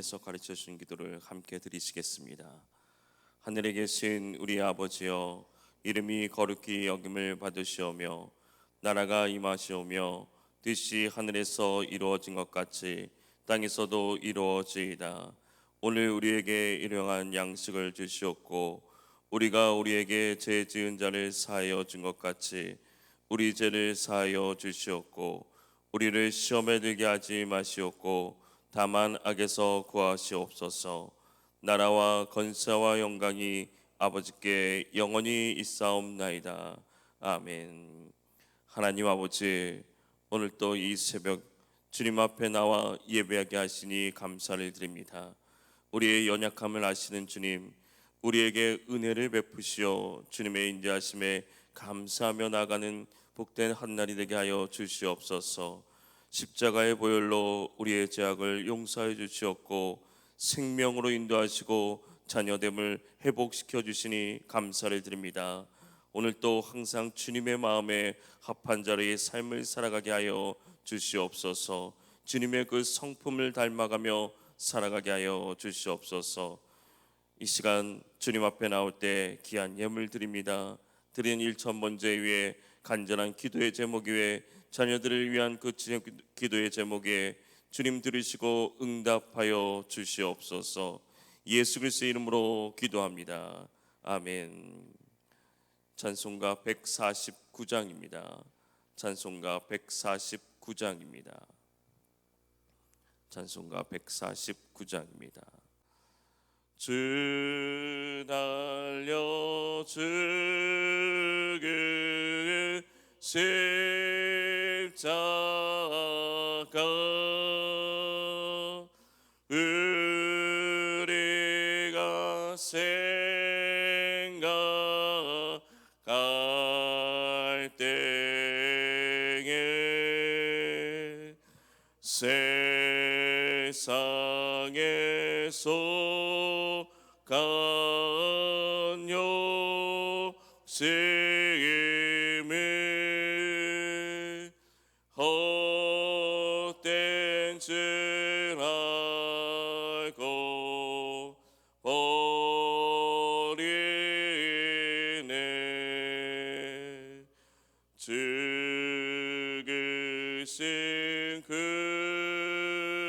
하나님께서 가르쳐 주신 기도를 함께 드리시겠습니다. 하늘에 계신 우리 아버지여, 이름이 거룩히 여김을 받으시오며 나라가 임하시오며 뜻이 하늘에서 이루어진 것 같이 땅에서도 이루어지이다. 오늘 우리에게 일용할 양식을 주시옵고 우리가 우리에게 죄 지은 자를 사하여 준 것 같이 우리 죄를 사하여 주시옵고 우리를 시험에 들게 하지 마시옵고 다만 악에서 구하시옵소서. 나라와 권세와 영광이 아버지께 영원히 있사옵나이다. 아멘. 하나님 아버지, 오늘 또 이 새벽 주님 앞에 나와 예배하게 하시니 감사를 드립니다. 우리의 연약함을 아시는 주님, 우리에게 은혜를 베푸시어 주님의 인자하심에 감사하며 나가는 복된 한날이 되게 하여 주시옵소서. 십자가의 보혈로 우리의 죄악을 용서해 주시옵고 생명으로 인도하시고 자녀됨을 회복시켜 주시니 감사를 드립니다. 오늘 또 항상 주님의 마음에 합한 자리의 삶을 살아가게 하여 주시옵소서. 주님의 그 성품을 닮아가며 살아가게 하여 주시옵소서. 이 시간 주님 앞에 나올 때 귀한 예물 드립니다. 드린 일천번제 위에 간절한 기도의 제목 위에 자녀들을 위한 그 기도의 제목 위에 주님 들으시고 응답하여 주시옵소서. 예수 그리스도의 이름으로 기도합니다. 아멘. 찬송가 149장입니다. 찬송가 149장입니다. 찬송가 149장입니다. 주 달려 주그 십자가 우리가 생각할 때에 세상에 속한 욕심을 헛된 줄 알고 버리네. 죽으신 그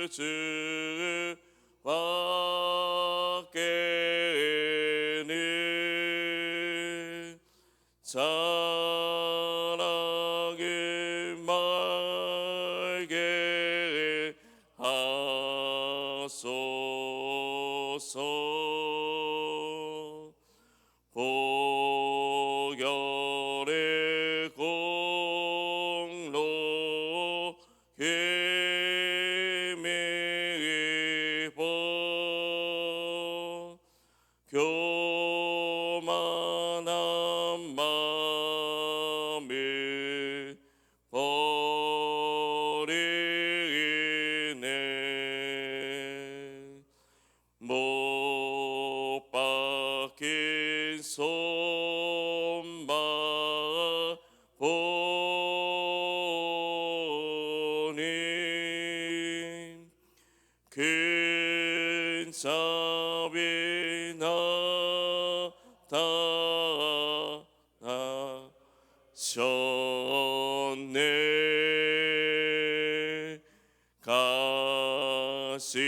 주 밖에는 자랑을 말게 하소서. 보혈의 공로 힘입어 교만한 마음을 버리네. 못 박힌 손만 보니 큰 자비 나타나셨네.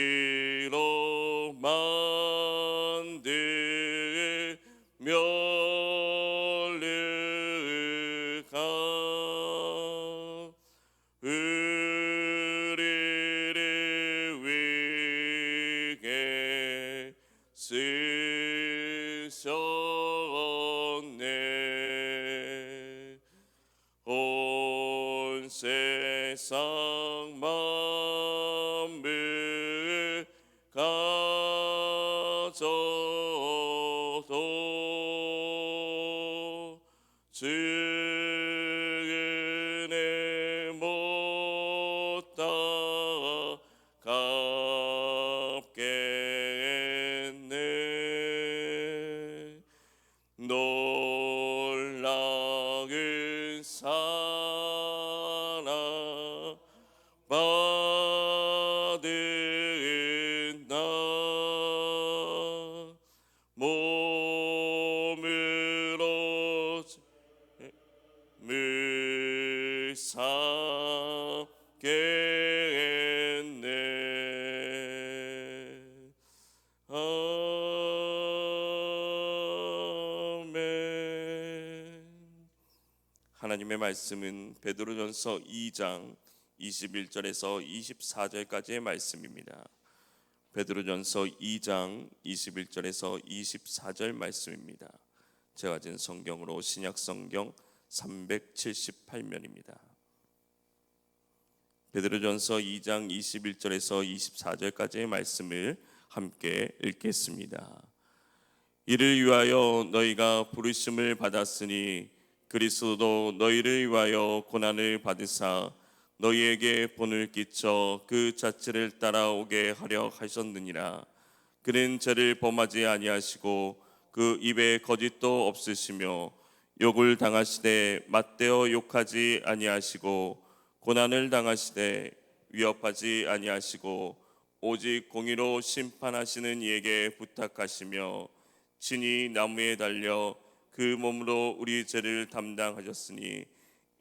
가시로 만든 멸류관 우리를 위해 쓰셨네. 온 세상 만물 가져도 주 은혜 못 갚겠네. 놀라운 사랑 받은 나 삼게 했네. 아멘. 하나님의 말씀은 베드로전서 2장 21절에서 24절까지의 말씀입니다. 베드로전서 2장 21절에서 24절 말씀입니다. 제가 가진 성경으로 신약성경 378면입니다. 베드로전서 2장 21절에서 24절까지의 말씀을 함께 읽겠습니다. 이를 위하여 너희가 부르심을 받았으니 그리스도도 너희를 위하여 고난을 받으사 너희에게 본을 끼쳐 그 자체를 따라오게 하려 하셨느니라. 그는 죄를 범하지 아니하시고 그 입에 거짓도 없으시며 욕을 당하시되 맞대어 욕하지 아니하시고 고난을 당하시되 위협하지 아니하시고 오직 공의로 심판하시는 이에게 부탁하시며 친히 나무에 달려 그 몸으로 우리 죄를 담당하셨으니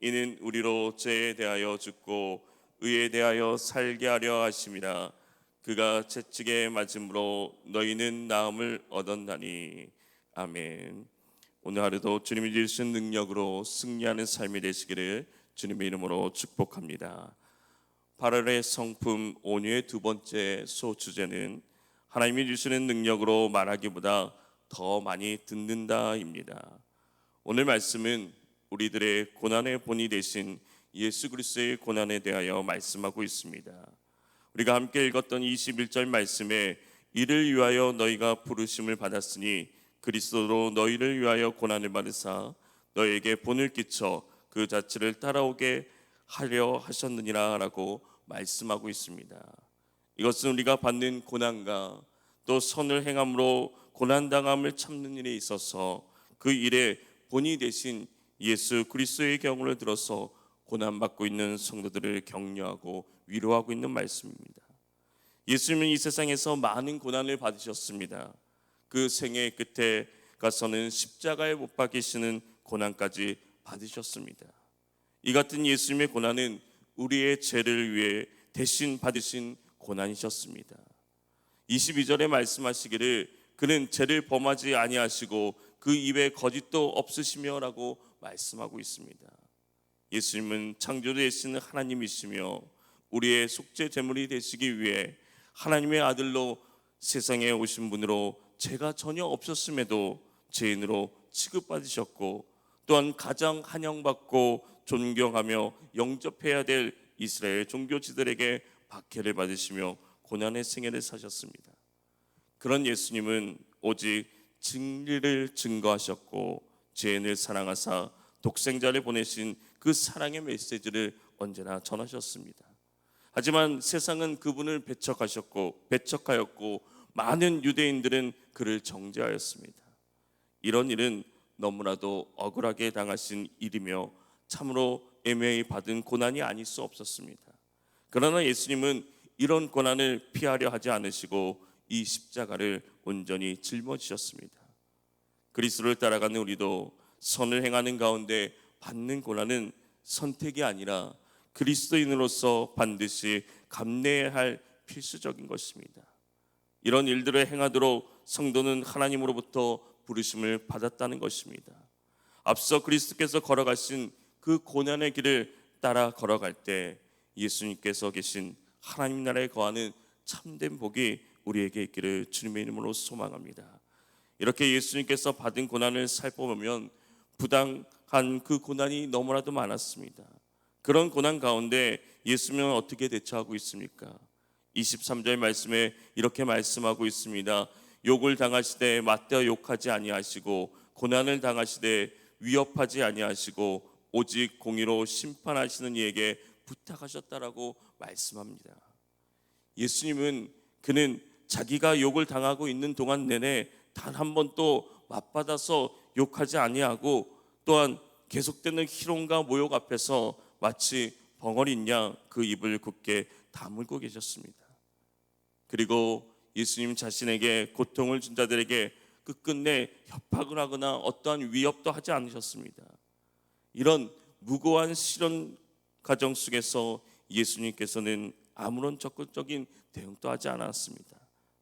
이는 우리로 죄에 대하여 죽고 의에 대하여 살게 하려 하심이라. 그가 채찍에 맞음으로 너희는 나음을 얻었나니. 아멘. 오늘 하루도 주님이 주신 능력으로 승리하는 삶이 되시기를 주님의 이름으로 축복합니다. 8월의 성품 온유의 두 번째 소주제는 하나님이 주시는 능력으로 말하기보다 더 많이 듣는다입니다. 오늘 말씀은 우리들의 고난의 본이 되신 예수 그리스도의 고난에 대하여 말씀하고 있습니다. 우리가 함께 읽었던 21절 말씀에 이를 위하여 너희가 부르심을 받았으니 그리스도로 너희를 위하여 고난을 받으사 너희에게 본을 끼쳐 그 자체를 따라오게 하려 하셨느니라 라고 말씀하고 있습니다. 이것은 우리가 받는 고난과 또 선을 행함으로 고난당함을 참는 일에 있어서 그 일에 본이 되신 예수 그리스도의 경우를 들어서 고난받고 있는 성도들을 격려하고 위로하고 있는 말씀입니다. 예수님은 이 세상에서 많은 고난을 받으셨습니다. 그 생애 끝에 가서는 십자가에 못 박히시는 고난까지 받으셨습니다. 이 같은 예수님의 고난은 우리의 죄를 위해 대신 받으신 고난이셨습니다. 22절에 말씀하시기를 그는 죄를 범하지 아니하시고 그 입에 거짓도 없으시며 라고 말씀하고 있습니다. 예수님은 창조주이신 하나님이시며 우리의 속죄 제물이 되시기 위해 하나님의 아들로 세상에 오신 분으로 죄가 전혀 없었음에도 죄인으로 취급받으셨고 또한 가장 환영받고 존경하며 영접해야 될 이스라엘 종교지들에게 박해를 받으시며 고난의 생애를 사셨습니다. 그런 예수님은 오직 진리를 증거하셨고 죄인을 사랑하사 독생자를 보내신 그 사랑의 메시지를 언제나 전하셨습니다. 하지만 세상은 그분을 배척하였고 많은 유대인들은 그를 정죄하였습니다. 이런 일은 너무나도 억울하게 당하신 일이며 참으로 애매히 받은 고난이 아닐 수 없었습니다. 그러나 예수님은 이런 고난을 피하려 하지 않으시고 이 십자가를 온전히 짊어지셨습니다. 그리스도를 따라가는 우리도 선을 행하는 가운데 받는 고난은 선택이 아니라 그리스도인으로서 반드시 감내해야 할 필수적인 것입니다. 이런 일들을 행하도록 성도는 하나님으로부터 부르심을 받았다는 것입니다. 앞서 그리스도께서 걸어가신 그 고난의 길을 따라 걸어갈 때 예수님께서 계신 하나님 나라에 거하는 참된 복이 우리에게 있기를 주님의 이름으로 소망합니다. 이렇게 예수님께서 받은 고난을 살펴보면 부당한 그 고난이 너무나도 많았습니다. 그런 고난 가운데 예수님은 어떻게 대처하고 있습니까? 23절 말씀에 이렇게 말씀하고 있습니다. 욕을 당하시되 맞대어 욕하지 아니하시고 고난을 당하시되 위협하지 아니하시고 오직 공의로 심판하시는 이에게 부탁하셨다라고 말씀합니다. 예수님은 그는 자기가 욕을 당하고 있는 동안 내내 단 한 번도 맞받아서 욕하지 아니하고 또한 계속되는 희롱과 모욕 앞에서 마치 벙어린 양 그 입을 굳게 다물고 계셨습니다. 그리고 예수님 자신에게 고통을 준 자들에게 끝끝내 협박을 하거나 어떠한 위협도 하지 않으셨습니다. 이런 무고한 시련 가정 속에서 예수님께서는 아무런 적극적인 대응도 하지 않았습니다.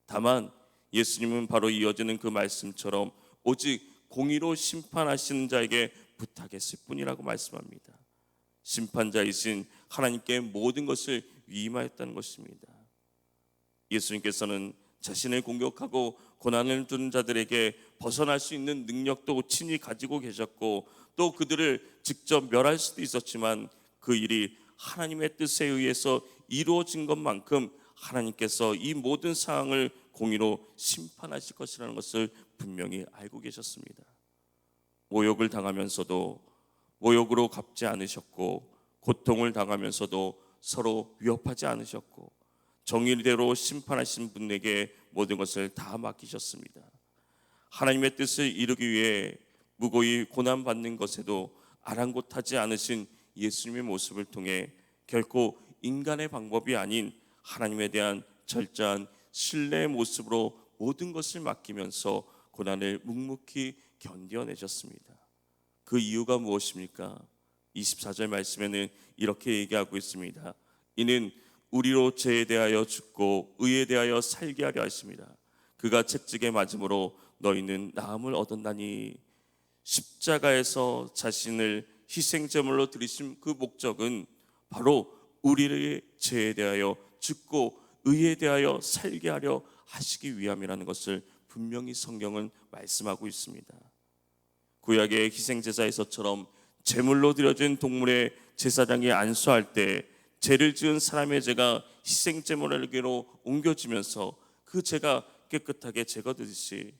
다만 예수님은 바로 이어지는 그 말씀처럼 오직 공의로 심판하시는 자에게 부탁했을 뿐이라고 말씀합니다. 심판자이신 하나님께 모든 것을 위임하였다는 것입니다. 예수님께서는 자신을 공격하고 고난을 주는 자들에게 벗어날 수 있는 능력도 친히 가지고 계셨고, 또 그들을 직접 멸할 수도 있었지만 그 일이 하나님의 뜻에 의해서 이루어진 것만큼 하나님께서 이 모든 상황을 공의로 심판하실 것이라는 것을 분명히 알고 계셨습니다. 모욕을 당하면서도 모욕으로 갚지 않으셨고, 고통을 당하면서도 서로 위협하지 않으셨고, 정의대로 심판하신 분에게 모든 것을 다 맡기셨습니다. 하나님의 뜻을 이루기 위해 무고히 고난받는 것에도 아랑곳하지 않으신 예수님의 모습을 통해 결코 인간의 방법이 아닌 하나님에 대한 철저한 신뢰의 모습으로 모든 것을 맡기면서 고난을 묵묵히 견뎌내셨습니다. 그 이유가 무엇입니까? 24절 말씀에는 이렇게 얘기하고 있습니다. 이는 우리로 죄에 대하여 죽고 의에 대하여 살게 하려 하십니다. 그가 채찍에 맞음으로 너희는 나음을 얻었나니. 십자가에서 자신을 희생제물로 드리신 그 목적은 바로 우리의 죄에 대하여 죽고 의에 대하여 살게 하려 하시기 위함이라는 것을 분명히 성경은 말씀하고 있습니다. 구약의 희생제사에서처럼 제물로 드려진 동물의 제사장이 안수할 때 죄를 지은 사람의 죄가 희생제물에게로 옮겨지면서 그 죄가 깨끗하게 제거되듯이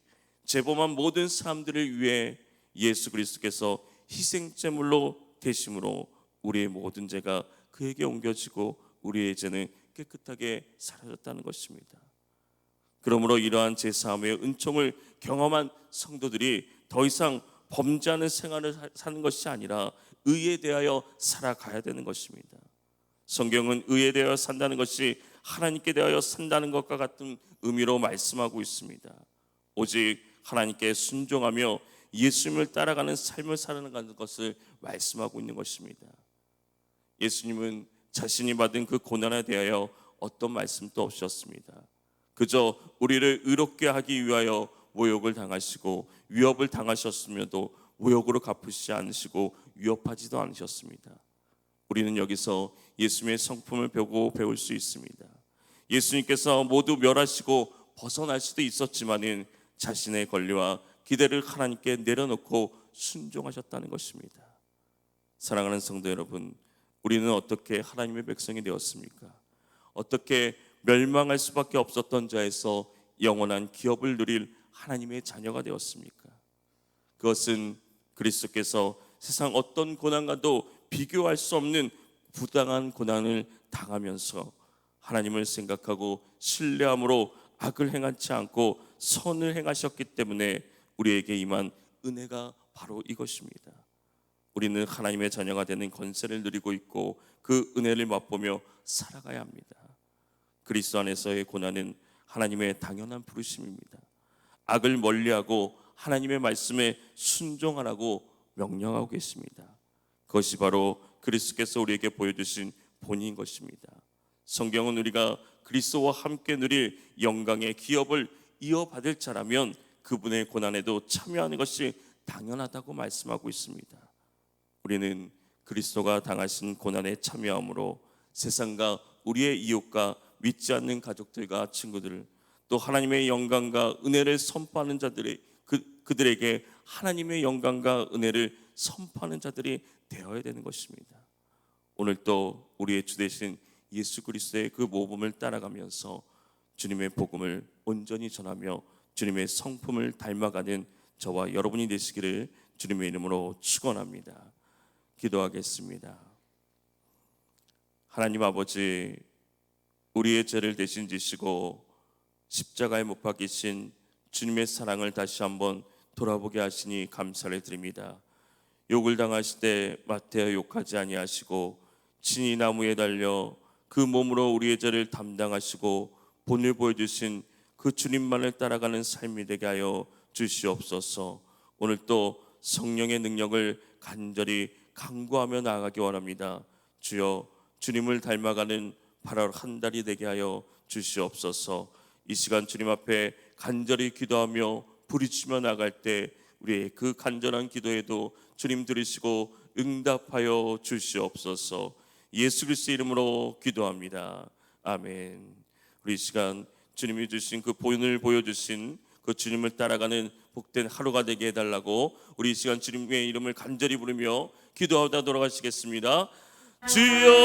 죄범한 모든 사람들을 위해 예수 그리스도께서 희생제물로 되심으로 우리의 모든 죄가 그에게 옮겨지고 우리의 죄는 깨끗하게 사라졌다는 것입니다. 그러므로 이러한 제사함의 은총을 경험한 성도들이 더 이상 범죄하는 생활을 사는 것이 아니라 의에 대하여 살아가야 되는 것입니다. 성경은 의에 대하여 산다는 것이 하나님께 대하여 산다는 것과 같은 의미로 말씀하고 있습니다. 오직 하나님께 순종하며 예수님을 따라가는 삶을 살아가는 것을 말씀하고 있는 것입니다. 예수님은 자신이 받은 그 고난에 대하여 어떤 말씀도 없으셨습니다. 그저 우리를 의롭게 하기 위하여 모욕을 당하시고 위협을 당하셨으며도 모욕으로 갚으시지 않으시고 위협하지도 않으셨습니다. 우리는 여기서 예수님의 성품을 배울 수 있습니다. 예수님께서 모두 멸하시고 벗어날 수도 있었지만은 자신의 권리와 기대를 하나님께 내려놓고 순종하셨다는 것입니다. 사랑하는 성도 여러분, 우리는 어떻게 하나님의 백성이 되었습니까? 어떻게 멸망할 수밖에 없었던 자에서 영원한 기업을 누릴 하나님의 자녀가 되었습니까? 그것은 그리스도께서 세상 어떤 고난과도 비교할 수 없는 부당한 고난을 당하면서 하나님을 생각하고 신뢰함으로 악을 행하지 않고 선을 행하셨기 때문에 우리에게 임한 은혜가 바로 이것입니다. 우리는 하나님의 자녀가 되는 권세를 누리고 있고 그 은혜를 맛보며 살아가야 합니다. 그리스도 안에서의 고난은 하나님의 당연한 부르심입니다. 악을 멀리하고 하나님의 말씀에 순종하라고 명령하고 계십니다. 그것이 바로 그리스도께서 우리에게 보여주신 본인 것입니다. 성경은 우리가 그리스도와 함께 누릴 영광의 기업을 이어받을 자라면 그분의 고난에도 참여하는 것이 당연하다고 말씀하고 있습니다. 우리는 그리스도가 당하신 고난에 참여함으로 세상과 우리의 이웃과 믿지 않는 가족들과 친구들을 또 하나님의 영광과 은혜를 선포하는 자들이 그들에게 하나님의 영광과 은혜를 선포하는 자들이 되어야 되는 것입니다. 오늘 또 우리의 주 되신 예수 그리스도의 그 모범을 따라가면서 주님의 복음을 온전히 전하며 주님의 성품을 닮아가는 저와 여러분이 되시기를 주님의 이름으로 축원합니다. 기도하겠습니다. 하나님 아버지, 우리의 죄를 대신 지시고 십자가에 못 박히신 주님의 사랑을 다시 한번 돌아보게 하시니 감사를 드립니다. 욕을 당하실 때 마태어 욕하지 아니하시고 친히 나무에 달려 그 몸으로 우리의 죄를 담당하시고 본을 보여주신 그 주님만을 따라가는 삶이 되게 하여 주시옵소서. 오늘 또 성령의 능력을 간절히 간구하며 나아가기 원합니다. 주여, 주님을 닮아가는 8월 한 달이 되게 하여 주시옵소서. 이 시간 주님 앞에 간절히 기도하며 부르짖으며 나갈 때 우리의 그 간절한 기도에도 주님 들으시고 응답하여 주시옵소서. 예수 그리스도의 이름으로 기도합니다. 아멘. 우리 이 시간 주님이 주신 그 본을 보여주신 그 주님을 따라가는 복된 하루가 되게 해달라고 우리 이 시간 주님의 이름을 간절히 부르며 기도하다 돌아가시겠습니다. 주여